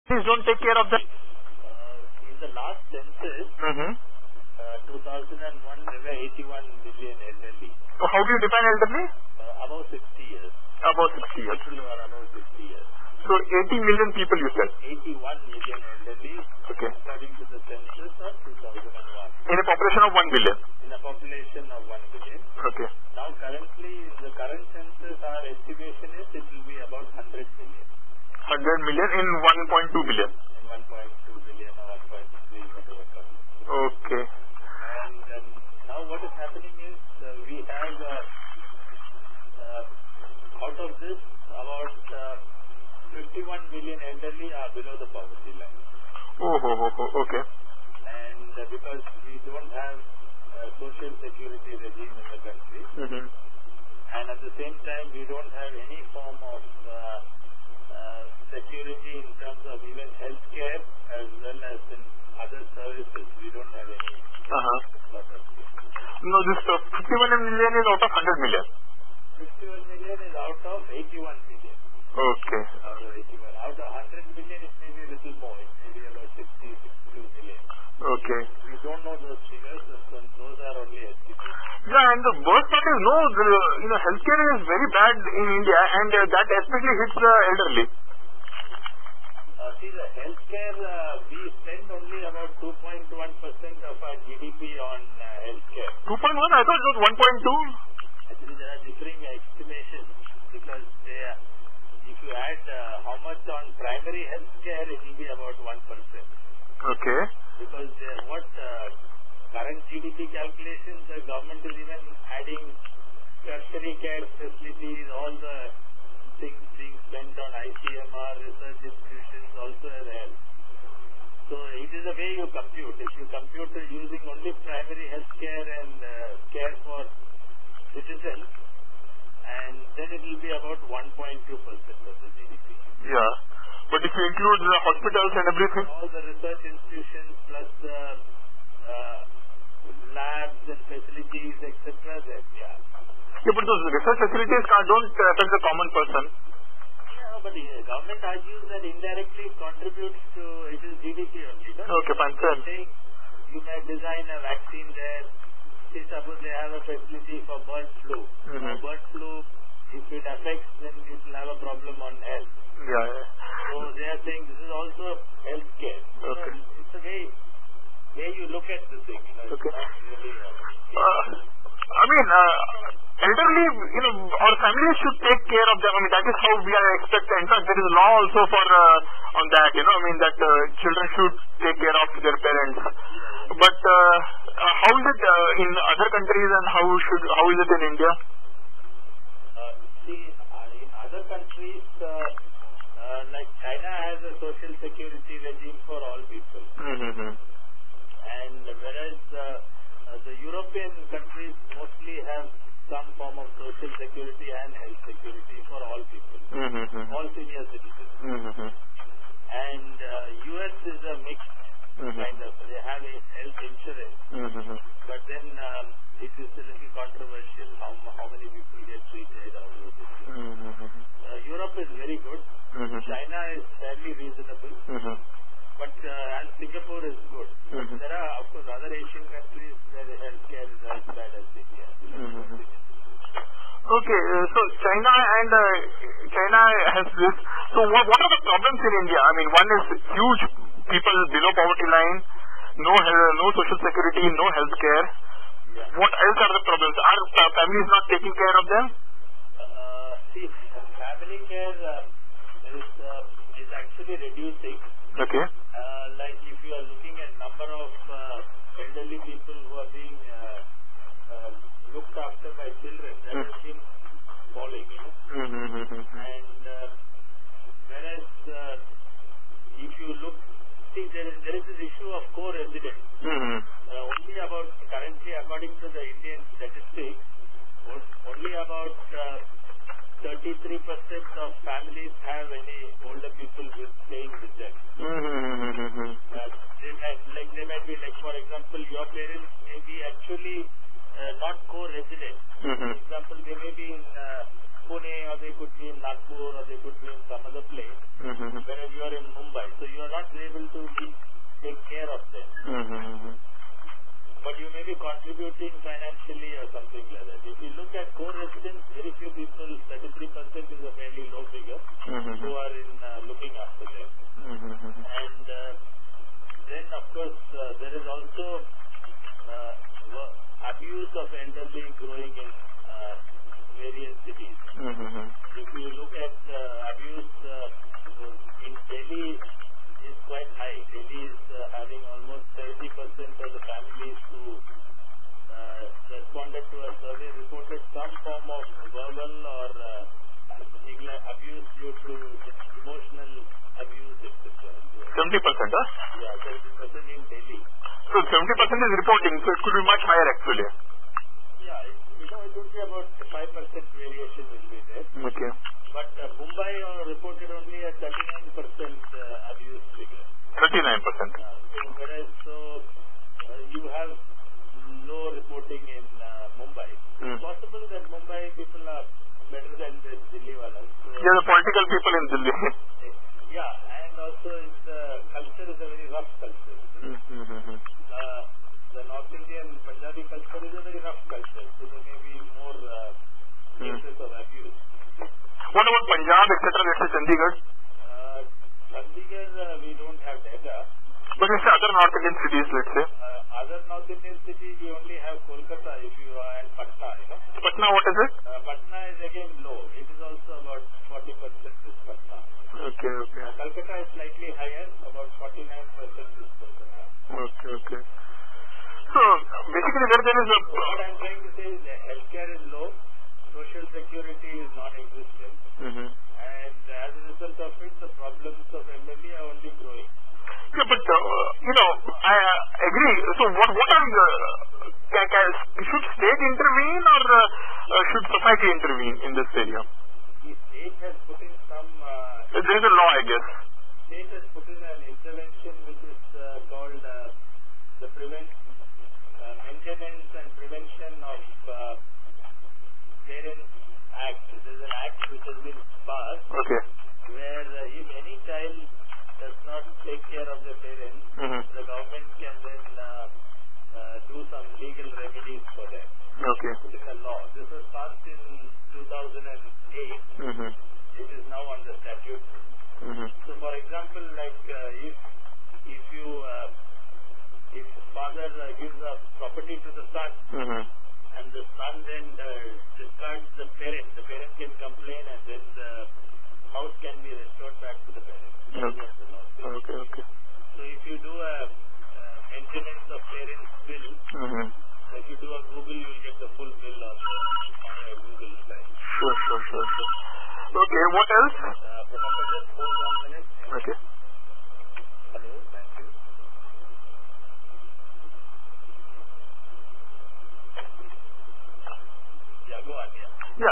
Please don't take care of that. In the last census, 2001, there were 81 million elderly. So how do you define elderly? Above 60 years. About 60 years. People who are above 60 years. So 80 million people you said. 81 million elderly, Okay. according to the census of 2001. In a population of 1 billion. In a population of 1 billion. Okay. Now currently, in the current census, our estimation is it will be about 100 million. 100 million in 1.2 billion. In 1.2 billion or 1.3, whatever comes. Okay. And now what is happening is we have out of this about 51 million elderly are below the poverty line. Okay. And because we don't have a social security regime in the country, and at the same time we don't have any form of security in terms of even health care as well as in other services. We don't have any sort of thing. No, this 51 million is out of 100 million. 51 million is out of 81 million. Okay. Out of 81. Out of 100 million, it may be a little more. It may be about 62 million. Okay. We don't know those figures, so those are only estimates. Yeah, and the worst part is, healthcare is very bad in India, and that especially hits the elderly. See, the healthcare, we spend only about 2.1% of our GDP on healthcare. 2.1? I thought it was 1.2. Actually, there are differing estimations because if you add how much on primary healthcare, it will be about 1%. Okay. Because what current GDP calculations, the government is even adding tertiary care facilities, all the things being spent on ICMR, research institutions, also as health. So it is the way you compute. If you compute using only primary health care and care for citizens, and then it will be about 1.2% of the GDP. Yeah. But if you include the hospitals and everything? All the research institutions plus the labs and facilities, etc. then, yeah. Yeah, but those research facilities don't affect the common person. Yeah, but the government argues that indirectly contributes to its GDP only. Okay, fine. Saying you may design a vaccine there. Say suppose they have a facility for bird flu. Now bird flu, if it affects, then it will have a problem on health. Yeah. So they are saying this is also health care. Okay. It's the way you look at the thing. Okay. Really, elderly, our families should take care of them. That is how we are expected. In fact, there is a law also for on that. That children should take care of their parents. But how is it in other countries, and how is it in India? See, in other countries, like China has a social security regime for all people. And whereas the European countries mostly have some form of social security and health security for all people, all senior citizens. And US is a mixed kind of, they have a health insurance, but then it is a little controversial how many people get treated. Europe is very good. China is fairly reasonable. But and Singapore is good. There are, of course, other Asian countries where the healthcare is as bad as India. Okay, so China has this. So what are the problems in India? One is huge people below poverty line, no social security, no health care. Yeah. What else are the problems? Are families not taking care of them? See, family care is actually reducing. Okay. Like if you are looking at number of elderly people who are being looked after by children, that has been falling. And whereas if you look, see there is this issue of co-residence. Only about, currently according to the Indian statistics, only about 33% of families have any older people staying with them. They might be, like, for example, your parents may be actually not co-resident. For example, they may be in Pune, or they could be in Nagpur, or they could be in some other place, whereas you are in Mumbai. So you are not able to take care of them. But you may be contributing financially or something like that. If you look at core residents, very few people, 33% is a fairly low figure, who are in looking after them. And then, of course, there is also abuse of elderly growing in various cities. If you look at abuse in Delhi, is quite high. Delhi is having almost 70% of the families who responded to a survey reported some form of verbal or abuse due to emotional abuse, etc. 70%, huh? Yeah, 70% in Delhi. So 70% is reporting, so it could be much higher actually. Yeah, it would be about 5% variation will be there. Okay. But Mumbai reported only a 39% abuse figure. 39%. Whereas you have low reporting in Mumbai. It's possible that Mumbai people are better than the Delhi walas. Yeah, the political people in Delhi. Yeah, and also culture is a very rough culture. The North Indian Punjabi culture is a very rough culture, so there may be more cases of abuse. What about Punjab, etc., let's say Chandigarh? Chandigarh, we don't have data. But let's say other North Indian cities, let's say. Other North Indian cities, we only have Kolkata if you are and Patna, Patna, what is it? Patna is again low. It is also about 40% is Patna. Okay. Kolkata is slightly higher, about 49% is Kolkata. Okay. So, basically there is a... What I am trying to say is that healthcare is low, social security is non-existent, and as a result of it, the problems of elderly are only growing. Yeah, but, I agree. So, what are the... should state intervene or should society intervene in this area? The state has put in some... there is a law, I guess. State has put in an intervention which is called the Maintenance and Prevention of Parents Act. There is an act which has been passed where if any child does not take care of their parents, the government can then do some legal remedies for them. It is a law. This was passed in 2008. It is now on the statute. So, for example, like if father gives a property to the son, and the son then discards the parent can complain, and then the house can be restored back to the parent. Okay. So if you do a maintenance of parents bill, if you do a Google, you will get the full bill on a Google site. Sure. Okay, what else? Professor, just hold 1 minute. Okay. Hello, Matthew. Yeah, go on, yeah.